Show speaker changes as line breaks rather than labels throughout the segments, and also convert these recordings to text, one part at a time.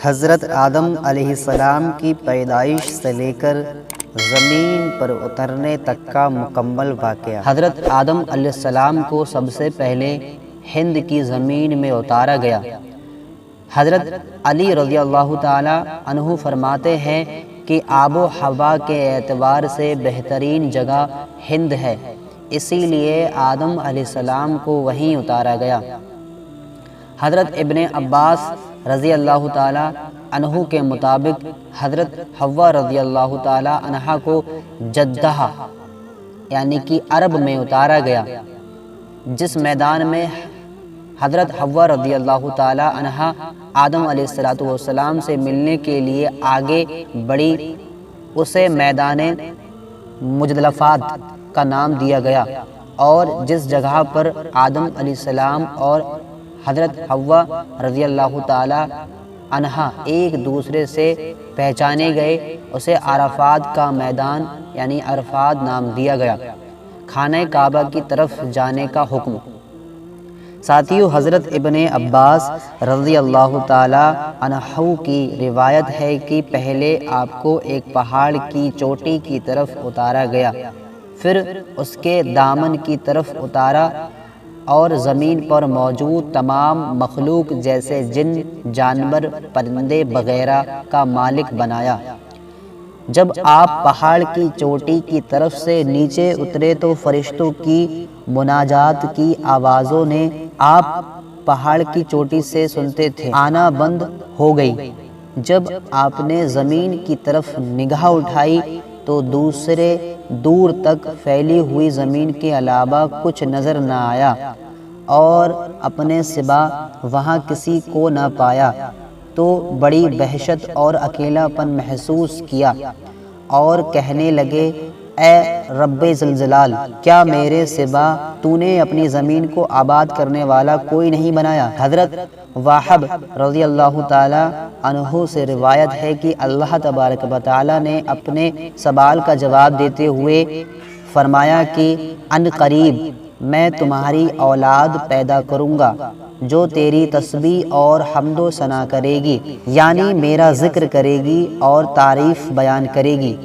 حضرت آدم علیہ السلام کی پیدائش سے لے کر زمین پر اترنے تک کا مکمل واقعہ۔ حضرت آدم علیہ السلام کو سب سے پہلے ہند کی زمین میں اتارا گیا۔ حضرت علی رضی اللہ تعالی عنہ فرماتے ہیں کہ آب و ہوا کے اعتبار سے بہترین جگہ ہند ہے، اسی لیے آدم علیہ السلام کو وہیں اتارا گیا۔ حضرت ابن عباس رضی اللہ تعالی عنہ کے مطابق حضرت حوا رضی اللہ تعالی عنہا کو جدہ یعنی کہ عرب میں اتارا گیا، جس میدان میں حضرت حوا رضی اللہ تعالی عنہا آدم علیہ السلام سے ملنے کے لیے آگے بڑھی، اسے میدان مجدلفات کا نام دیا گیا، اور جس جگہ پر آدم علیہ السلام اور حضرت حوا رضی اللہ تعالی عنہا ایک دوسرے سے پہچانے گئے، اسے عرفات کا میدان یعنی عرفات نام دیا گیا۔ خانہ کعبہ کی طرف جانے کا حکم۔ ساتھیو، حضرت ابن عباس رضی اللہ تعالی عنہ کی روایت ہے کہ پہلے آپ کو ایک پہاڑ کی چوٹی کی طرف اتارا گیا، پھر اس کے دامن کی طرف اتارا اور زمین پر موجود تمام مخلوق جیسے جن، جانور، پرندے وغیرہ کا مالک بنایا۔ جب آپ پہاڑ کی چوٹی کی طرف سے نیچے اترے تو فرشتوں کی مناجات کی آوازوں نے آپ پہاڑ کی چوٹی سے سنتے تھے آنا بند ہو گئی۔ جب آپ نے زمین کی طرف نگاہ اٹھائی تو دور تک پھیلی ہوئی زمین کے علاوہ کچھ نظر نہ آیا، اور اپنے سوا وہاں کسی کو نہ پایا تو بڑی وحشت اور اکیلا پن محسوس کیا، اور کہنے لگے، اے رب ذوالجلال، کیا میرے سوا تو نے اپنی زمین کو آباد کرنے والا کوئی نہیں بنایا؟ حضرت وہب رضی اللہ تعالی عنہ سے روایت ہے کہ اللہ تبارک و تعالی نے اپنے سوال کا جواب دیتے ہوئے فرمایا کہ ان قریب میں تمہاری اولاد پیدا کروں گا جو تیری تسبیح اور حمد و ثنا کرے گی، یعنی میرا ذکر کرے گی اور تعریف بیان کرے گی،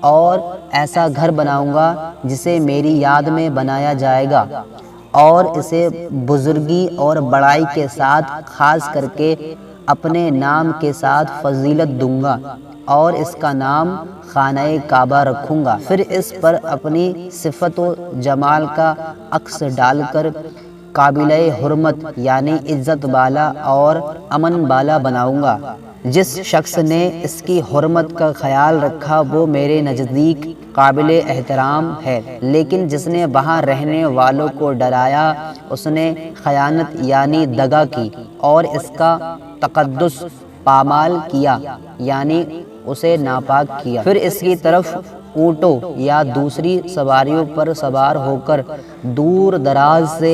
اور ایسا گھر بناؤں گا جسے میری یاد میں بنایا جائے گا، اور اسے بزرگی اور بڑائی کے ساتھ خاص کر کے اپنے نام کے ساتھ فضیلت دوں گا، اور اس کا نام خانہ کعبہ رکھوں گا۔ پھر اس پر اپنی صفت و جمال کا عکس ڈال کر قابل حرمت یعنی عزت والا اور امن والا بناؤں گا۔ جس شخص نے اس کی حرمت کا خیال رکھا وہ میرے نزدیک قابل احترام ہے، لیکن جس نے وہاں رہنے والوں کو ڈرایا اس نے خیانت یعنی دغا کی، اور اس کا تقدس پامال کیا یعنی اسے ناپاک کیا۔ پھر اس کی طرف اونٹوں یا دوسری سواریوں پر سوار ہو کر دور دراز سے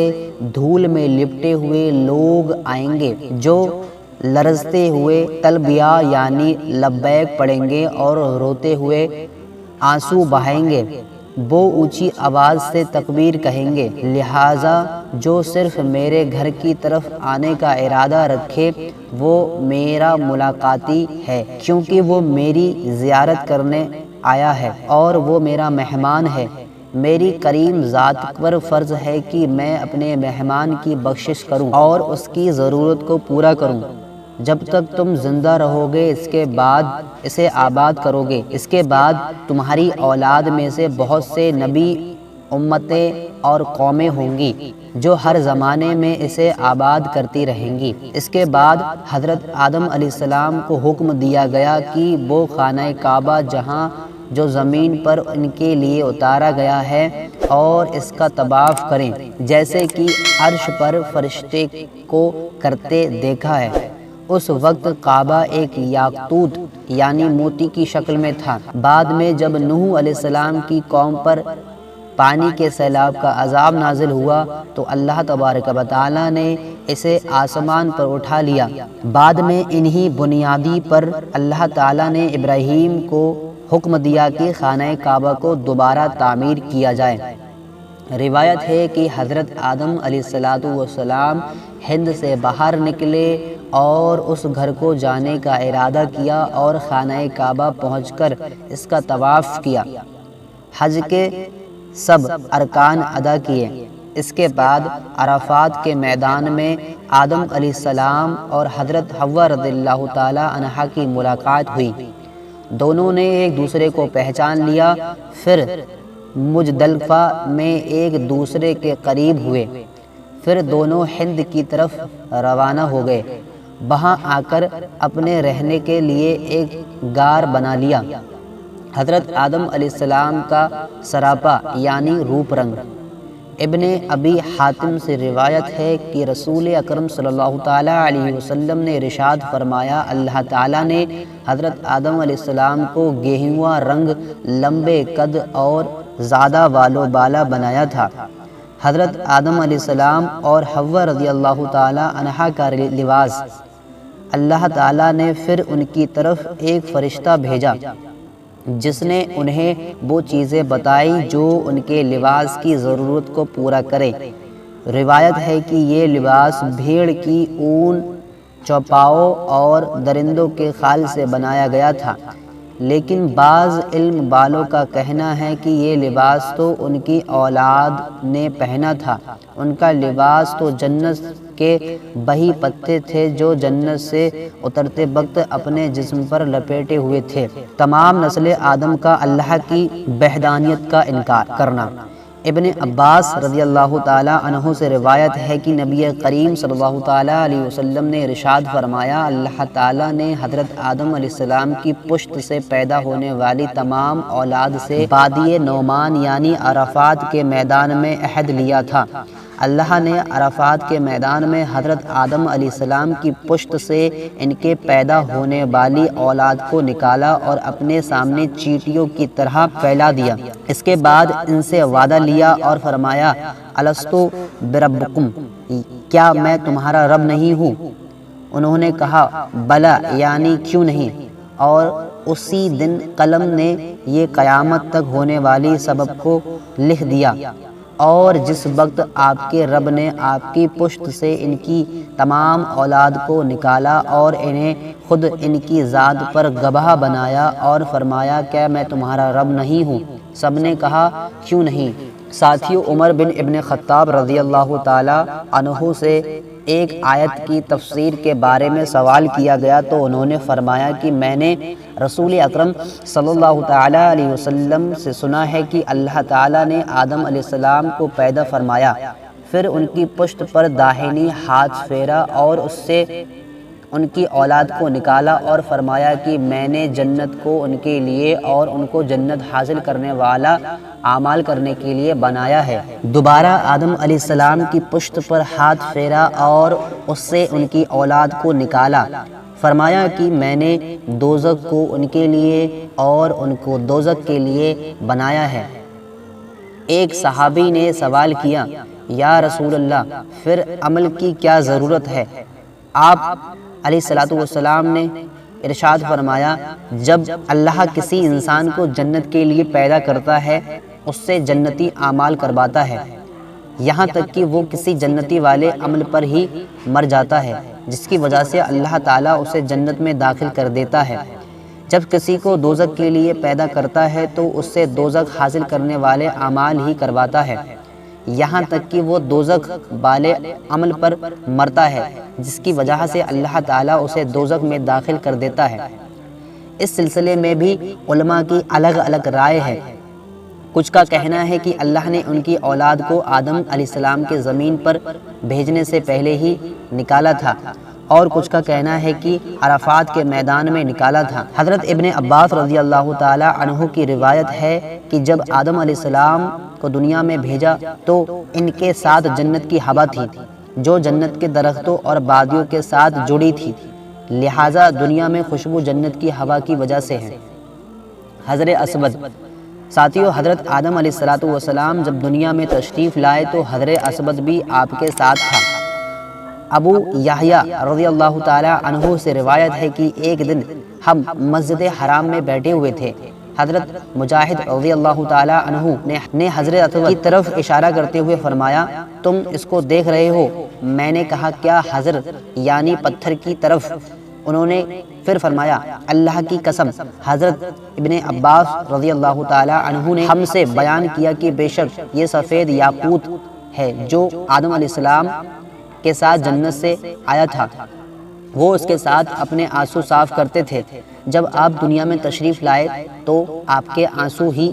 دھول میں لپٹے ہوئے لوگ آئیں گے، جو لرزتے ہوئے تلبیہ یعنی لبیک پڑھیں گے اور روتے ہوئے آنسو بہائیں گے، وہ اونچی آواز سے تکبیر کہیں گے، لہٰذا جو صرف میرے گھر کی طرف آنے کا ارادہ رکھے وہ میرا ملاقاتی ہے، کیونکہ وہ میری زیارت کرنے آیا ہے اور وہ میرا مہمان ہے۔ میری کریم ذات پر فرض ہے کہ میں اپنے مہمان کی بخشش کروں اور اس کی ضرورت کو پورا کروں جب تک تم زندہ رہو گے، اس کے بعد اسے آباد کرو گے۔ اس کے بعد تمہاری اولاد میں سے بہت سے نبی، امتیں اور قومیں ہوں گی جو ہر زمانے میں اسے آباد کرتی رہیں گی۔ اس کے بعد حضرت آدم علیہ السلام کو حکم دیا گیا کہ وہ خانہ کعبہ جہاں جو زمین پر ان کے لیے اتارا گیا ہے اور اس کا طواف کریں، جیسے کہ عرش پر فرشتے کو کرتے دیکھا ہے۔ اس وقت کعبہ ایک یاقوت یعنی موتی کی شکل میں تھا۔ بعد میں جب نوح علیہ السلام کی قوم پر پانی کے سیلاب کا عذاب نازل ہوا تو اللہ تبارک و تعالی نے اسے آسمان پر اٹھا لیا۔ بعد میں انہی بنیادی پر اللہ تعالی نے ابراہیم کو حکم دیا کہ خانہ کعبہ کو دوبارہ تعمیر کیا جائے۔ روایت ہے کہ حضرت آدم علیہ السلام ہند سے باہر نکلے اور اس گھر کو جانے کا ارادہ کیا اور خانہ کعبہ پہنچ کر اس کا طواف کیا، حج کے سب ارکان ادا کیے۔ اس کے بعد عرفات کے میدان میں آدم علیہ السلام اور حضرت حوا رضی اللہ تعالی عنہا کی ملاقات ہوئی۔ دونوں نے ایک دوسرے کو پہچان لیا، پھر مزدلفہ میں ایک دوسرے کے قریب ہوئے، پھر دونوں ہند کی طرف روانہ ہو گئے۔ وہاں آ کر اپنے رہنے کے لیے ایک غار بنا لیا۔ حضرت آدم علیہ السلام کا سراپا یعنی روپ رنگ۔ ابن ابی حاتم سے روایت ہے کہ رسول اکرم صلی اللہ تعالیٰ علیہ وسلم نے ارشاد فرمایا، اللہ تعالیٰ نے حضرت آدم علیہ السلام کو گہواں رنگ، لمبے قد اور زیادہ والو بالا بنایا تھا۔ حضرت آدم علیہ السلام اور حوا رضی اللہ تعالیٰ عنہا کا لباس، اللہ تعالیٰ نے پھر ان کی طرف ایک فرشتہ بھیجا جس نے انہیں وہ چیزیں بتائی جو ان کے لباس کی ضرورت کو پورا کرے۔ روایت ہے کہ یہ لباس بھیڑ کی اون، چوپاؤں اور درندوں کے خال سے بنایا گیا تھا، لیکن بعض علم والوں کا کہنا ہے کہ یہ لباس تو ان کی اولاد نے پہنا تھا۔ ان کا لباس تو جنت کے بہی پتے تھے جو جنت سے اترتے وقت اپنے جسم پر لپیٹے ہوئے تھے۔ تمام نسل آدم کا اللہ کی وحدانیت کا انکار کرنا۔ ابن عباس رضی اللہ تعالیٰ عنہ سے روایت ہے کہ نبی کریم صلی اللہ تعالیٰ علیہ وسلم نے ارشاد فرمایا، اللہ تعالیٰ نے حضرت آدم علیہ السلام کی پشت سے پیدا ہونے والی تمام اولاد سے وادی نعمان یعنی عرفات کے میدان میں عہد لیا تھا۔ اللہ نے عرفات کے میدان میں حضرت آدم علیہ السلام کی پشت سے ان کے پیدا ہونے والی اولاد کو نکالا اور اپنے سامنے چیٹیوں کی طرح پھیلا دیا۔ اس کے بعد ان سے وعدہ لیا اور فرمایا، الستو بربکم، کیا میں تمہارا رب نہیں ہوں؟ انہوں نے کہا، بلا، یعنی کیوں نہیں؟ اور اسی دن قلم نے یہ قیامت تک ہونے والی سبب کو لکھ دیا۔ اور جس وقت آپ کے رب نے آپ کی پشت سے ان کی تمام اولاد کو نکالا اور انہیں خود ان کی ذات پر گواہ بنایا اور فرمایا، کیا میں تمہارا رب نہیں ہوں؟ سب نے کہا، کیوں نہیں؟ ساتھیو، عمر بن ابن خطاب رضی اللہ تعالی عنہ سے ایک آیت کی تفسیر کے بارے میں سوال کیا گیا تو انہوں نے فرمایا کہ میں نے رسول اکرم صلی اللہ تعالیٰ علیہ وسلم سے سنا ہے کہ اللہ تعالیٰ نے آدم علیہ السلام کو پیدا فرمایا، پھر ان کی پشت پر داہنی ہاتھ پھیرا اور اس سے ان کی اولاد کو نکالا اور فرمایا کہ میں نے جنت کو ان کے لیے اور ان کو جنت حاصل کرنے والا اعمال کرنے کے لیے بنایا ہے۔ دوبارہ آدم علیہ السلام کی پشت پر ہاتھ پھیرا اور اس سے ان کی اولاد کو نکالا، فرمایا کہ میں نے دوزخ کو ان کے لیے اور ان کو دوزخ کے لیے بنایا ہے۔ ایک صحابی نے سوال کیا، یا رسول اللہ، پھر عمل کی کیا ضرورت ہے؟ آپ علیہ السلام نے ارشاد فرمایا، جب اللہ کسی انسان کو جنت کے لیے پیدا کرتا ہے اس سے جنتی اعمال کرواتا ہے، یہاں تک کہ وہ کسی جنتی والے عمل پر ہی مر جاتا ہے جس کی وجہ سے اللہ تعالیٰ اسے جنت میں داخل کر دیتا ہے۔ جب کسی کو دوزخ کے لیے پیدا کرتا ہے تو اس سے دوزخ حاصل کرنے والے اعمال ہی کرواتا ہے، یہاں تک کہ وہ دوزخ والے عمل پر مرتا ہے جس کی وجہ سے اللہ تعالیٰ اسے دوزخ میں داخل کر دیتا ہے۔ اس سلسلے میں بھی علماء کی الگ الگ رائے ہے۔ کچھ کا کہنا ہے کہ اللہ نے ان کی اولاد کو آدم علیہ السلام کے زمین پر بھیجنے سے پہلے ہی نکالا تھا، اور کچھ کا کہنا ہے کہ عرفات کے میدان میں نکالا تھا۔ حضرت ابن عباس رضی اللہ تعالی عنہ کی روایت ہے کہ جب آدم علیہ السلام کو دنیا میں بھیجا تو ان کے ساتھ جنت کی ہوا تھی جو جنت کے درختوں اور وادیوں کے ساتھ جڑی تھی، لہٰذا دنیا میں خوشبو جنت کی ہوا کی وجہ سے ہے۔ حضر اسود، ساتھیو، حضرت آدم علیہ السلام جب دنیا میں تشریف لائے تو حضر اسود بھی آپ کے ساتھ تھا۔ ابو یحییٰ رضی اللہ تعالی عنہ سے روایت ہے کہ ایک دن ہم مسجد حرام میں بیٹھے ہوئے تھے، حضرت مجاہد رضی اللہ تعالیٰ عنہ نے حضرت عطوہ کی طرف اشارہ کرتے ہوئے فرمایا تم اس کو دیکھ رہے ہو؟ میں نے کہا کیا حضرت؟ یعنی پتھر کی طرف۔ انہوں نے پھر فرمایا اللہ کی قسم حضرت ابن عباس رضی اللہ تعالیٰ عنہ نے ہم سے بیان کیا کہ بے شک یہ سفید یاقوت ہے جو آدم علیہ السلام کے ساتھ جنت سے آیا تھا، وہ اس کے ساتھ اپنے آنسو صاف کرتے تھے۔ جب آپ دنیا میں تشریف لائے تو آپ کے آنسو ہی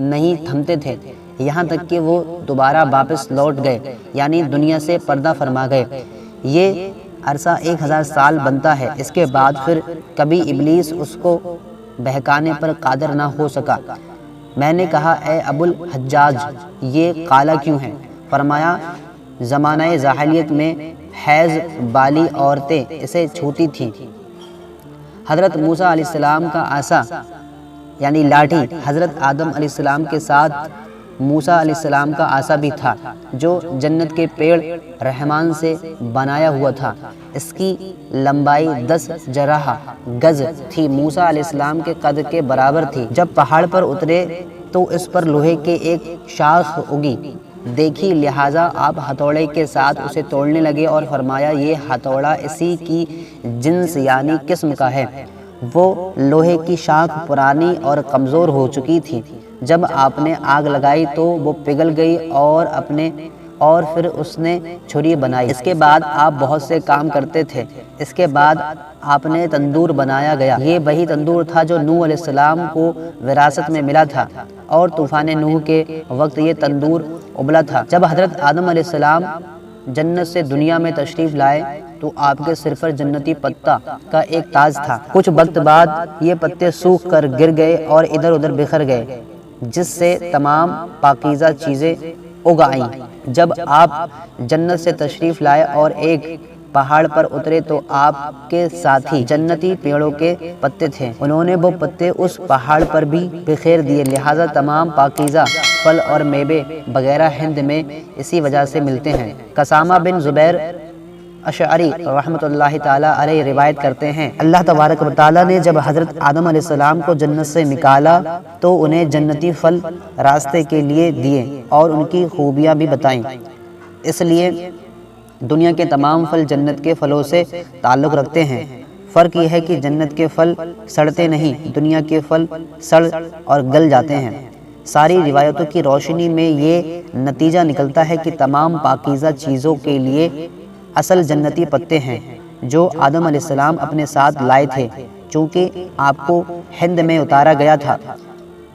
نہیں تھمتے تھے، یہاں تک کہ وہ دوبارہ واپس لوٹ گئے، یعنی دنیا سے پردہ فرما گئے۔ یہ عرصہ 1000 سال بنتا ہے۔ اس کے بعد پھر کبھی ابلیس اس کو بہکانے پر قادر نہ ہو سکا۔ میں نے کہا اے ابو الحجاج یہ کالا کیوں ہے؟ فرمایا زمانہ جاہلیت میں حیض بالی عورتیں اسے چھوتی تھیں۔ حضرت موسیٰ علیہ السلام کا عصا یعنی لاٹھی حضرت آدم علیہ السلام کے ساتھ موسیٰ علیہ السلام کا عصا بھی تھا جو جنت کے پیڑ رحمان سے بنایا ہوا تھا۔ اس کی لمبائی 10 جرح گز تھی، موسیٰ علیہ السلام کے قد کے برابر تھی۔ جب پہاڑ پر اترے تو اس پر لوہے کے ایک شاخ اگی دیکھی، لہٰذا آپ ہتھوڑے کے ساتھ اسے توڑنے لگے اور فرمایا یہ ہتھوڑا اسی کی جنس یعنی قسم کا ہے۔ وہ لوہے کی شاخ پرانی اور کمزور ہو چکی تھی۔ جب آپ نے آگ لگائی تو وہ پگھل گئی اور پھر اس نے چھری بنائی۔ اس کے بعد آپ بہت سے کام کرتے تھے۔ اس کے بعد آپ نے تندور بنایا گیا۔ یہ وہی تندور تھا جو نوح علیہ السلام کو وراثت میں ملا تھا اور طوفان نوح کے وقت یہ تندور ابلا تھا۔ جب حضرت آدم علیہ السلام جنت سے دنیا میں تشریف لائے تو آپ کے سر پر جنتی پتہ کا ایک تاج تھا۔ کچھ وقت بعد یہ پتے سوکھ کر گر گئے اور ادھر ادھر بکھر گئے، جس سے تمام پاکیزہ چیزیں اگ آئیں۔ جب آپ جنت سے تشریف لائے اور ایک پہاڑ پر اترے تو آپ کے ساتھی جنتی پیڑوں کے پتے تھے، انہوں نے وہ پتے اس پہاڑ پر بھی بکھیر دیے، لہٰذا تمام پاکیزہ پھل اور میوے وغیرہ ہند میں اسی وجہ سے ملتے ہیں۔ قسامہ بن زبیر اشعری رحمۃ اللہ تعالیٰ علیہ روایت کرتے ہیں اللہ تبارک و تعالیٰ نے جب حضرت آدم علیہ السلام کو جنت سے نکالا تو انہیں جنتی پھل راستے کے لیے دیے اور ان کی خوبیاں بھی بتائیں۔ اس لیے دنیا کے تمام پھل جنت کے پھلوں سے تعلق رکھتے ہیں۔ فرق یہ ہے کہ جنت کے پھل سڑتے نہیں، دنیا کے پھل سڑ اور گل جاتے ہیں۔ ساری روایتوں کی روشنی میں یہ نتیجہ نکلتا ہے کہ تمام پاکیزہ چیزوں کے لیے اصل جنتی پتے ہیں جو آدم علیہ السلام اپنے ساتھ لائے تھے۔ چونکہ آپ کو ہند میں اتارا گیا تھا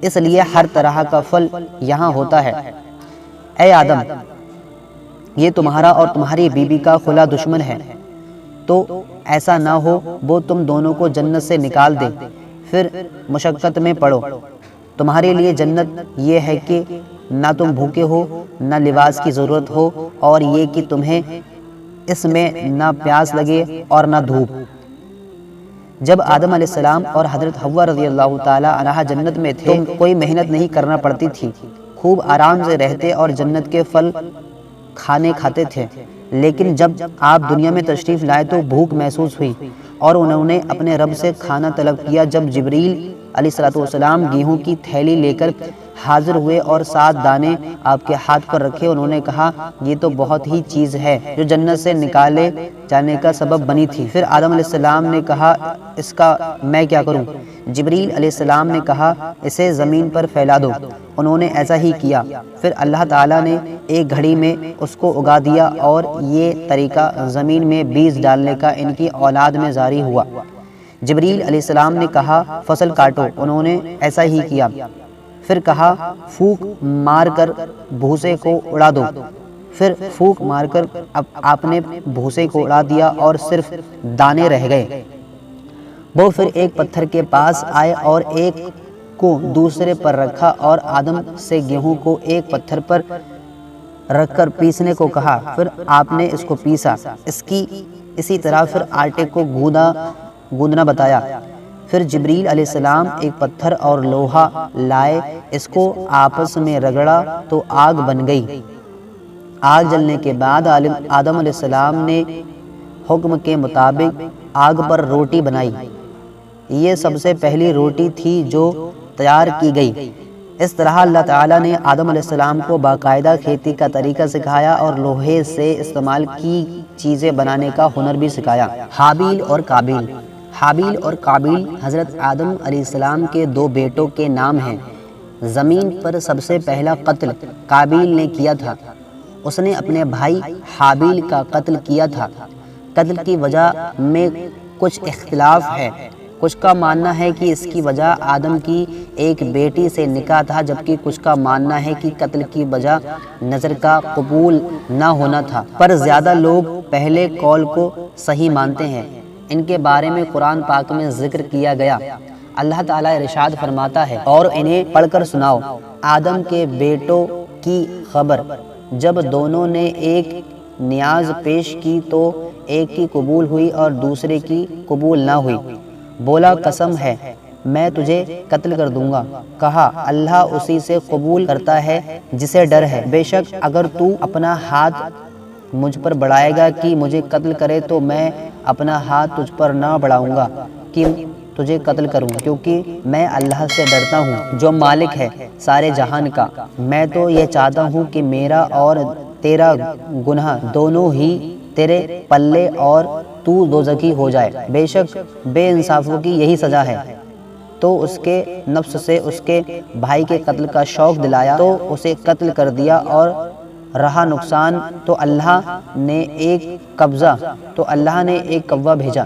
اس لیے ہر طرح کا پھل یہاں ہوتا ہے۔ اے آدم، یہ تمہارا اور تمہاری بیوی کا کھلا دشمن ہے، تو ایسا نہ ہو وہ تم دونوں کو جنت سے نکال دے، پھر مشقت میں پڑو۔ تمہارے لیے جنت یہ ہے کہ نہ تم بھوکے ہو، نہ لباس کی ضرورت ہو، اور یہ کہ تمہیں اس میں نہ پیاس لگے اور نہ دھوپ۔ جب آدم علیہ السلام اور حضرت حوا رضی اللہ تعالی عنہا جنت میں تھے تو کوئی محنت نہیں کرنا پڑتی تھی، خوب آرام سے رہتے اور جنت کے پھل کھانے کھاتے تھے۔ لیکن جب آپ دنیا میں تشریف لائے تو بھوک محسوس ہوئی اور انہوں نے اپنے رب سے کھانا طلب کیا۔ جب جبریل علیہ السلام گیہوں کی تھیلی لے کر حاضر ہوئے اور 7 دانے آپ کے ہاتھ پر رکھے، انہوں نے کہا یہ تو بہت ہی چیز ہے جو جنت سے نکالے جانے کا سبب بنی تھی۔ پھر آدم علیہ السلام نے کہا اس کا میں کیا کروں؟ جبریل علیہ السلام نے کہا اسے زمین پر پھیلا دو۔ انہوں نے ایسا ہی کیا۔ پھر اللہ تعالیٰ نے ایک گھڑی میں اس کو اگا دیا اور یہ طریقہ زمین میں بیج ڈالنے کا ان کی اولاد میں جاری ہوا۔ جبریل علیہ السلام نے کہا فصل کاٹو، انہوں نے ایسا ہی کیا۔ پھر کہا پھونک مار کر بھوسے کو اڑا دو، پھر پھونک مار کر آپ نے بھوسے کو اڑا دیا اور صرف دانے رہ گئے۔ وہ پھر ایک پتھر کے پاس آئے اور ایک کو دوسرے پر رکھا اور آدم سے گیہوں کو ایک پتھر پر رکھ کر پیسنے کو کہا۔ پھر آپ نے اس کو پیسا، اسی طرح پھر آٹے کو گوندنا بتایا۔ پھر جبریل علیہ السلام ایک پتھر اور لوہا لائے، اس کو آپس میں رگڑا تو آگ بن گئی۔ آگ جلنے کے بعد آدم علیہ السلام نے حکم کے مطابق آگ پر روٹی بنائی۔ یہ سب سے پہلی روٹی تھی جو تیار کی گئی۔ اس طرح اللہ تعالیٰ نے آدم علیہ السلام کو باقاعدہ کھیتی کا طریقہ سکھایا اور لوہے سے استعمال کی چیزیں بنانے کا ہنر بھی سکھایا۔ حابیل اور قابیل حضرت آدم علیہ السلام کے 2 بیٹوں کے نام ہیں۔ زمین پر سب سے پہلا قتل قابیل نے کیا تھا۔ اس نے اپنے بھائی حابیل کا قتل کیا تھا۔ قتل کی وجہ میں کچھ اختلاف ہے۔ کچھ کا ماننا ہے کہ اس کی وجہ آدم کی ایک بیٹی سے نکاح تھا، جبکہ کچھ کا ماننا ہے کہ قتل کی وجہ نظر کا قبول نہ ہونا تھا، پر زیادہ لوگ پہلے قول کو صحیح مانتے ہیں۔ ان کے بارے میں قرآن پاک میں ذکر کیا گیا۔ اللہ تعالیٰ ارشاد فرماتا ہے، اور انہیں پڑھ کر سناؤ آدم کے بیٹوں کی خبر، جب دونوں نے ایک نیاز پیش کی تو ایک کی قبول ہوئی اور دوسرے کی قبول نہ ہوئی۔ بولا قسم ہے میں تجھے قتل کر دوں گا۔ کہا اللہ اسی سے قبول کرتا ہے جسے ڈر ہے، بے شک اگر تو اپنا ہاتھ مجھ پر بڑھائے گا کہ مجھے قتل کرے تو میں اپنا ہاتھ تجھ پر نہ بڑھاؤں گا کہ تجھے قتل کروں، کیونکہ میں اللہ سے ڈرتا ہوں جو مالک ہے سارے جہان کا۔ میں تو یہ چاہتا ہوں کہ میرا اور تیرا گناہ دونوں ہی تیرے پلے اور تو دوزخی ہو جائے، بے شک بے انصافوں کی یہی سزا ہے۔ تو اس کے نفس سے اس کے بھائی کے قتل کا شوق دلایا تو اسے قتل کر دیا، اور رہا نقصان تو اللہ نے ایک کوہ بھیجا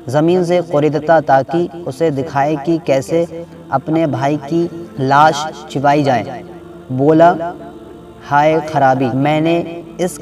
زمین سے قریدتا تاکہ اسے دکھائے کہ کیسے اپنے بھائی کی لاش چھپائی جائے۔ بولا ہائے خرابی، میں اس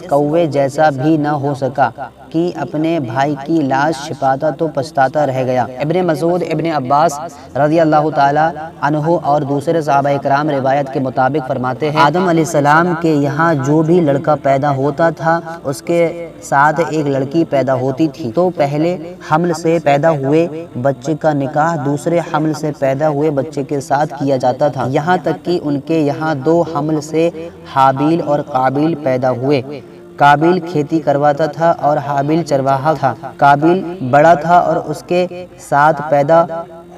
کوے جیسا بھی نہ ہو سکا کہ اپنے بھائی کی لاش چھپاتا تو پچھتاتا رہ گیا۔ ابن مسعود، ابن عباس رضی اللہ تعالی عنہ اور دوسرے صحابہ کرام روایت کے مطابق فرماتے ہیں، آدم علیہ السلام کے یہاں جو بھی لڑکا پیدا ہوتا تھا اس کے ساتھ ایک لڑکی پیدا ہوتی تھی، تو پہلے حمل سے پیدا ہوئے بچے کا نکاح دوسرے حمل سے پیدا ہوئے بچے کے ساتھ کیا جاتا تھا، یہاں تک کہ ان کے یہاں 2 حمل سے حابیل اور قابیل پیدا ہوئے۔ قابیل کھیتی کرواتا تھا اور حابیل چرواہا تھا۔ قابیل بڑا تھا اور اس کے ساتھ پیدا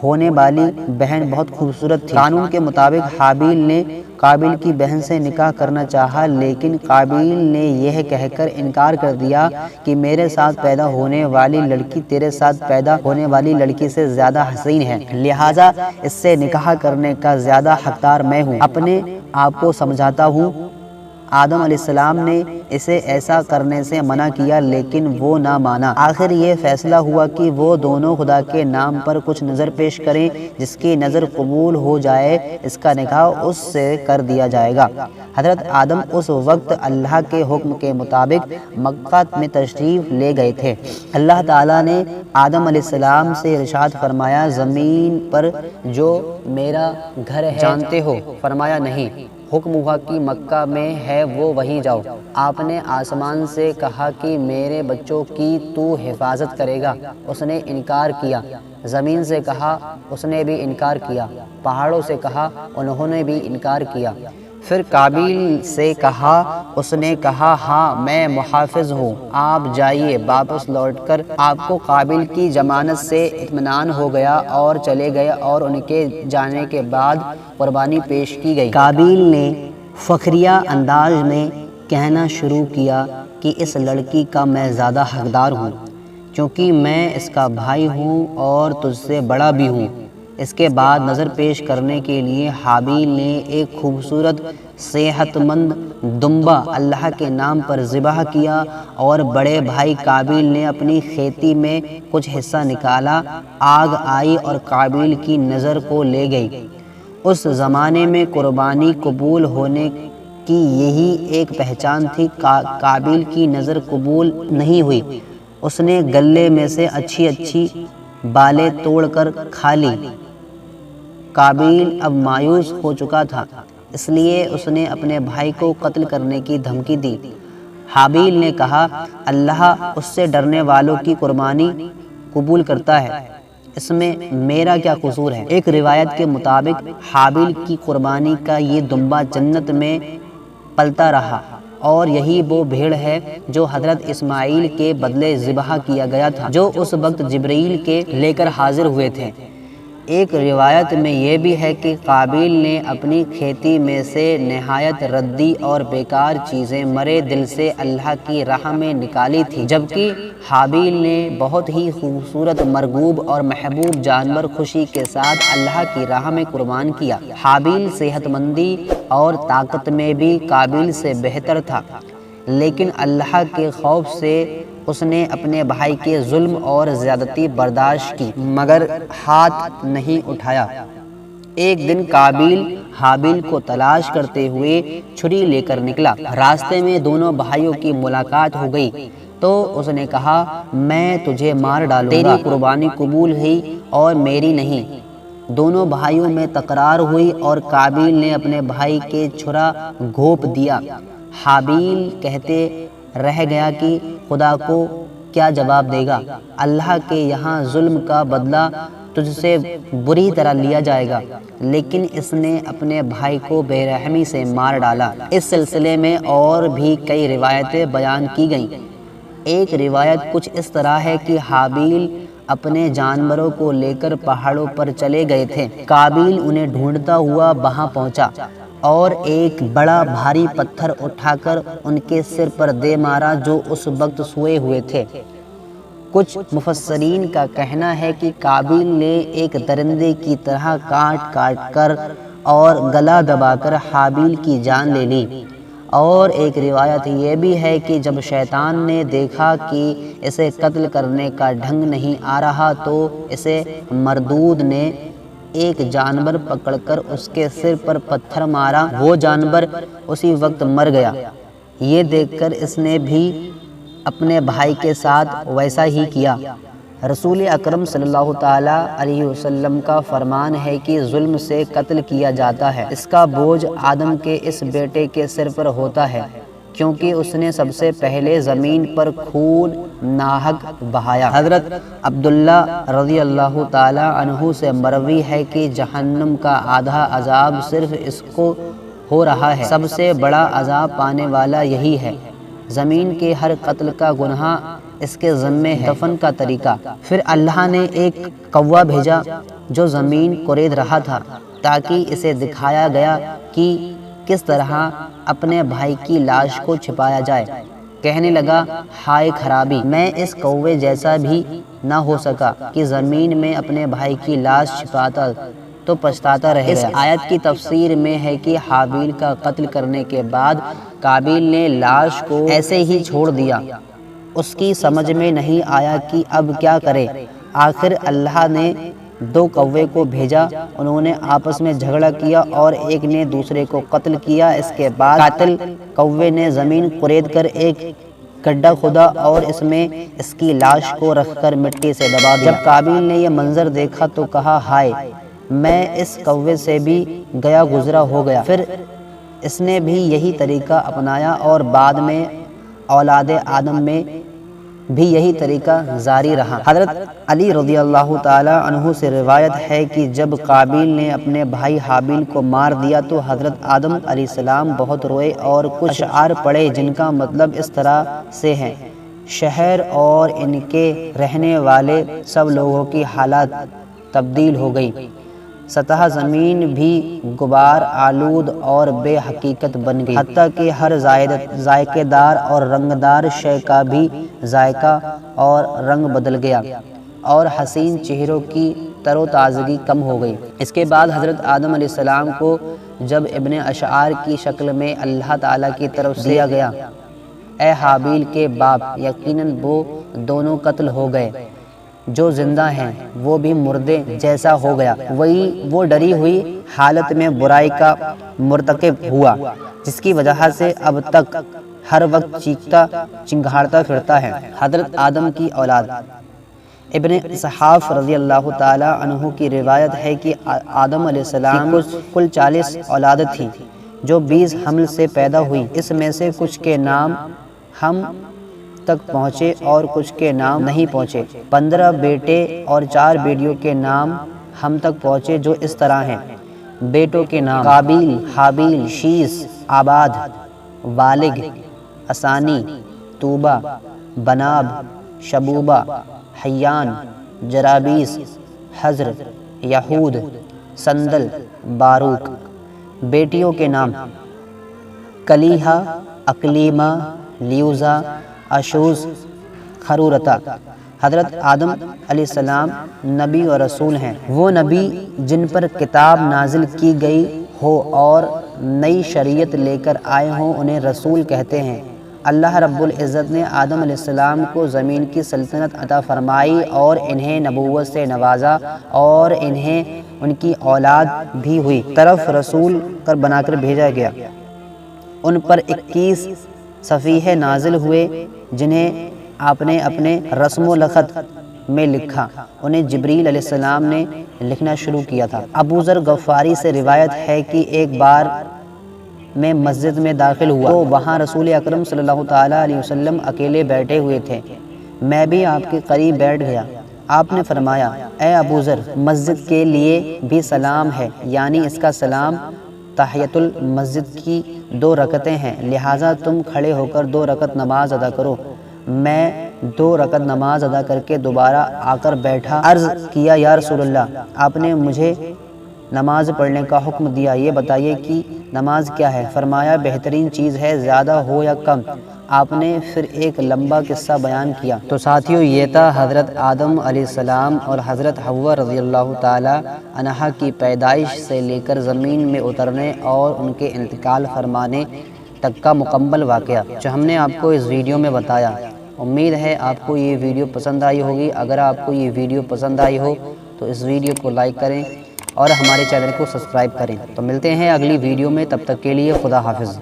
ہونے والی بہن بہت خوبصورت تھی۔ قانون کے مطابق حابیل نے قابیل کی بہن سے نکاح کرنا چاہا، لیکن قابیل نے یہ کہہ کر انکار کر دیا کہ میرے ساتھ پیدا ہونے والی لڑکی تیرے ساتھ پیدا ہونے والی لڑکی سے زیادہ حسین ہے، لہٰذا اس سے نکاح کرنے کا زیادہ حقدار میں ہوں۔ اپنے آپ کو سمجھاتا ہوں۔ آدم علیہ السلام نے اسے ایسا کرنے سے منع کیا، لیکن وہ نہ مانا۔ آخر یہ فیصلہ ہوا کہ وہ دونوں خدا کے نام پر کچھ نظر پیش کریں، جس کی نظر قبول ہو جائے اس کا نکاح اس سے کر دیا جائے گا۔ حضرت آدم اس وقت اللہ کے حکم کے مطابق مکہ میں تشریف لے گئے تھے۔ اللہ تعالیٰ نے آدم علیہ السلام سے ارشاد فرمایا، زمین پر جو میرا گھر ہے جانتے ہو؟ فرمایا نہیں۔ حکم ہوا کہ مکہ میں ہے وہ وہیں جاؤ۔ آپ نے آسمان سے کہا کہ میرے بچوں کی تو حفاظت کرے گا، اس نے انکار کیا۔ زمین سے کہا، اس نے بھی انکار کیا۔ پہاڑوں سے کہا، انہوں نے بھی انکار کیا۔ پھر قابیل سے کہا، اس نے کہا ہاں میں محافظ ہوں، آپ جائیے۔ واپس لوٹ کر آپ کو قابیل کی ضمانت سے اطمینان ہو گیا اور چلے گئے، اور ان کے جانے کے بعد قربانی پیش کی گئی۔ قابیل نے فخریہ انداز میں کہنا شروع کیا کہ اس لڑکی کا میں زیادہ حقدار ہوں، کیونکہ میں اس کا بھائی ہوں اور تجھ سے بڑا بھی ہوں۔ اس کے بعد نظر پیش کرنے کے لیے حابیل نے ایک خوبصورت صحت مند دمبا اللہ کے نام پر ذبح کیا، اور بڑے بھائی قابیل نے اپنی کھیتی میں کچھ حصہ نکالا۔ آگ آئی اور قابیل کی نظر کو لے گئی۔ اس زمانے میں قربانی قبول ہونے کی یہی ایک پہچان تھی۔ قابیل کی نظر قبول نہیں ہوئی، اس نے گلے میں سے اچھی بالیں توڑ کر کھا لی۔ قابیل اب مایوس ہو چکا تھا، اس لیے اس نے اپنے بھائی کو قتل کرنے کی دھمکی دی۔ حابیل نے کہا، اللہ اس سے ڈرنے والوں کی قربانی قبول کرتا ہے، اس میں میرا کیا قصور ہے؟ ایک روایت کے مطابق حابیل کی قربانی کا یہ دمبا جنت میں پلتا رہا، اور یہی وہ بھیڑ ہے جو حضرت اسماعیل کے بدلے ذبح کیا گیا تھا، جو اس وقت جبرائیل کے لے کر حاضر ہوئے تھے۔ ایک روایت میں یہ بھی ہے کہ قابیل نے اپنی کھیتی میں سے نہایت ردی اور بیکار چیزیں مرے دل سے اللہ کی راہ میں نکالی تھی، جبکہ حابیل نے بہت ہی خوبصورت مرغوب اور محبوب جانور خوشی کے ساتھ اللہ کی راہ میں قربان کیا۔ حابیل صحت مندی اور طاقت میں بھی قابیل سے بہتر تھا، لیکن اللہ کے خوف سے اس نے اپنے بھائی کے ظلم اور زیادتی برداشت کی مگر ہاتھ نہیں اٹھایا۔ ایک دن قابیل حابیل کو تلاش کرتے ہوئے چھری لے کر نکلا۔ راستے میں دونوں بھائیوں کی ملاقات ہو گئی تو اس نے کہا، میں تجھے مار ڈالوں گا، تیری قربانی قبول ہوئی اور میری نہیں۔ دونوں بھائیوں میں تکرار ہوئی اور قابیل نے اپنے بھائی کے چھرا گھونپ دیا۔ حابیل کہتے رہ گیا کہ خدا کو کیا جواب دے گا، اللہ کے یہاں ظلم کا بدلہ تجھ سے بری طرح لیا جائے گا، لیکن اس نے اپنے بھائی کو بے رحمی سے مار ڈالا۔ اس سلسلے میں اور بھی کئی روایتیں بیان کی گئیں۔ ایک روایت کچھ اس طرح ہے کہ حابیل اپنے جانوروں کو لے کر پہاڑوں پر چلے گئے تھے۔ قابیل انہیں ڈھونڈتا ہوا وہاں پہنچا اور ایک بڑا بھاری پتھر اٹھا کر ان کے سر پر دے مارا جو اس وقت سوئے ہوئے تھے۔ کچھ مفسرین کا کہنا ہے کہ قابیل نے ایک درندے کی طرح کاٹ کاٹ کر اور گلا دبا کر حابیل کی جان لے لی۔ اور ایک روایت یہ بھی ہے کہ جب شیطان نے دیکھا کہ اسے قتل کرنے کا ڈھنگ نہیں آ رہا تو اسے مردود نے ایک جانور پکڑ کر اس کے سر پر پتھر مارا، وہ جانور اسی وقت مر گیا۔ یہ دیکھ کر اس نے بھی اپنے بھائی کے ساتھ ویسا ہی کیا۔ رسول اکرم صلی اللہ تعالیٰ علیہ وسلم کا فرمان ہے کہ ظلم سے قتل کیا جاتا ہے، اس کا بوجھ آدم کے اس بیٹے کے سر پر ہوتا ہے، کیونکہ اس نے سب سے پہلے زمین پر خون ناحق بہایا۔ حضرت عبداللہ رضی اللہ تعالیٰ عنہ سے مروی ہے کہ جہنم کا آدھا عذاب صرف اس کو ہو رہا ہے، سب سے بڑا عذاب پانے والا یہی ہے۔ زمین کے ہر قتل کا گناہ اس کے ذمے ہے۔ دفن کا طریقہ، پھر اللہ نے ایک کوا بھیجا جو زمین کورید رہا تھا تاکہ اسے دکھایا گیا کہ کس طرح اپنے بھائی کی لاش کو چھپایا جائے۔ کہنے لگا، ہائے خرابی، میں اس کوے جیسا بھی نہ ہو سکا کہ زمین میں اپنے بھائی کی لاش چھپاتا تو پچھتاتا رہ گیا۔ اس آیت کی تفسیر میں ہے کہ حابیل کا قتل کرنے کے بعد قابیل نے لاش کو ایسے ہی چھوڑ دیا۔ اس کی سمجھ میں نہیں آیا کہ اب کیا کرے۔ آخر اللہ نے دو کوے کو بھیجا، انہوں نے آپس میں جھگڑا کیا اور ایک نے دوسرے کو قتل کیا۔ اس کے بعد قاتل کوے نے زمین قرید کر ایک گڈھا کھودا اور اس میں اس کی لاش کو رکھ کر مٹی سے دبا دیا۔ جب قابیل نے یہ منظر دیکھا تو کہا، ہائے، میں اس کوے سے بھی گیا گزرا ہو گیا۔ پھر اس نے بھی یہی طریقہ اپنایا اور بعد میں اولاد آدم میں بھی یہی طریقہ جاری رہا۔ حضرت علی رضی اللہ تعالی عنہ سے روایت ہے کہ جب قابیل نے اپنے بھائی حابیل کو مار دیا تو حضرت آدم علیہ السلام بہت روئے اور کچھ اشعار پڑھے جن کا مطلب اس طرح سے ہے، شہر اور ان کے رہنے والے سب لوگوں کی حالت تبدیل ہو گئی، سطح زمین بھی غبار آلود اور بے حقیقت بن گئی، حتیٰ کہ ہر ذائقے دار اور رنگدار شے کا بھی ذائقہ اور رنگ بدل گیا اور حسین چہروں کی تر و تازگی کم ہو گئی۔ اس کے بعد حضرت آدم علیہ السلام کو جب ابن اشعار کی شکل میں اللہ تعالیٰ کی طرف سے دیا گیا، اے حابیل کے باپ، یقیناً وہ دونوں قتل ہو گئے، جو زندہ ہیں وہ بھی مردے جیسا ہو گیا، وہ ڈری ہوئی حالت میں برائی کا مرتکب ہوا، جس کی وجہ سے اب تک ہر وقت چیختا چنگھاڑتا پھرتا ہے۔ حضرت آدم کی اولاد، ابن صحاف رضی اللہ تعالی عنہ کی روایت ہے کہ آدم علیہ السلام کو کل 40 اولاد تھیں جو 20 حمل سے پیدا ہوئی۔ اس میں سے کچھ کے نام ہم تک پہنچے اور کچھ کے نام نہیں پہنچے۔ 15 بیٹے اور 4 بیٹیوں کے نام ہم تک پہنچے جو اس طرح ہیں۔ بیٹوں کے نام قابیل، حابیل، شیس، آباد، والگ، اسانی، توبہ، بناب، شبوبہ، حیان، جرابیس، حزر، یہود، سندل، باروک۔ بیٹیوں کے نام کلیہا، اکلیمہ، لیوزا، اشوز، خرورتا۔ حضرت آدم علیہ السلام نبی و رسول ہیں۔ وہ نبی جن پر کتاب نازل کی گئی ہو اور نئی شریعت لے کر آئے ہوں انہیں رسول کہتے ہیں۔ اللہ رب العزت نے آدم علیہ السلام کو زمین کی سلطنت عطا فرمائی اور انہیں نبوت سے نوازا اور انہیں ان کی اولاد بھی ہوئی، طرف رسول کر بنا کر بھیجا گیا۔ ان پر 21 صفیحے نازل ہوئے جنہیں آپ نے اپنے رسم و لخط میں لکھا۔ انہیں جبریل علیہ السلام نے لکھنا شروع کیا تھا۔ ابو ذر غفاری سے روایت ہے کہ ایک بار میں مسجد میں داخل ہوا تو وہاں رسول اکرم صلی اللہ تعالیٰ علیہ وسلم اکیلے بیٹھے ہوئے تھے۔ میں بھی آپ کے قریب بیٹھ گیا۔ آپ نے فرمایا، اے ابو ذر، مسجد کے لیے بھی سلام ہے، یعنی اس کا سلام تحیۃ المسجد کی 2 رکعتیں ہیں، لہٰذا تم کھڑے ہو کر 2 رکعت نماز ادا کرو۔ میں 2 رکعت نماز ادا کر کے دوبارہ آ کر بیٹھا۔ عرض کیا، یا رسول اللہ، آپ نے مجھے نماز پڑھنے کا حکم دیا، یہ بتائیے کہ نماز کیا ہے؟ فرمایا، بہترین چیز ہے، زیادہ ہو یا کم۔ آپ نے پھر ایک لمبا قصہ بیان کیا۔ تو ساتھیوں، یہ تھا حضرت آدم علیہ السلام اور حضرت حوا رضی اللہ تعالی عنہا کی پیدائش سے لے کر زمین میں اترنے اور ان کے انتقال فرمانے تک کا مکمل واقعہ جو ہم نے آپ کو اس ویڈیو میں بتایا۔ امید ہے آپ کو یہ ویڈیو پسند آئی ہوگی۔ اگر آپ کو یہ ویڈیو پسند آئی ہو تو اس ویڈیو کو لائک کریں اور ہمارے چینل کو سبسکرائب کریں۔ تو ملتے ہیں اگلی ویڈیو میں، تب تک کے لیے خدا حافظ۔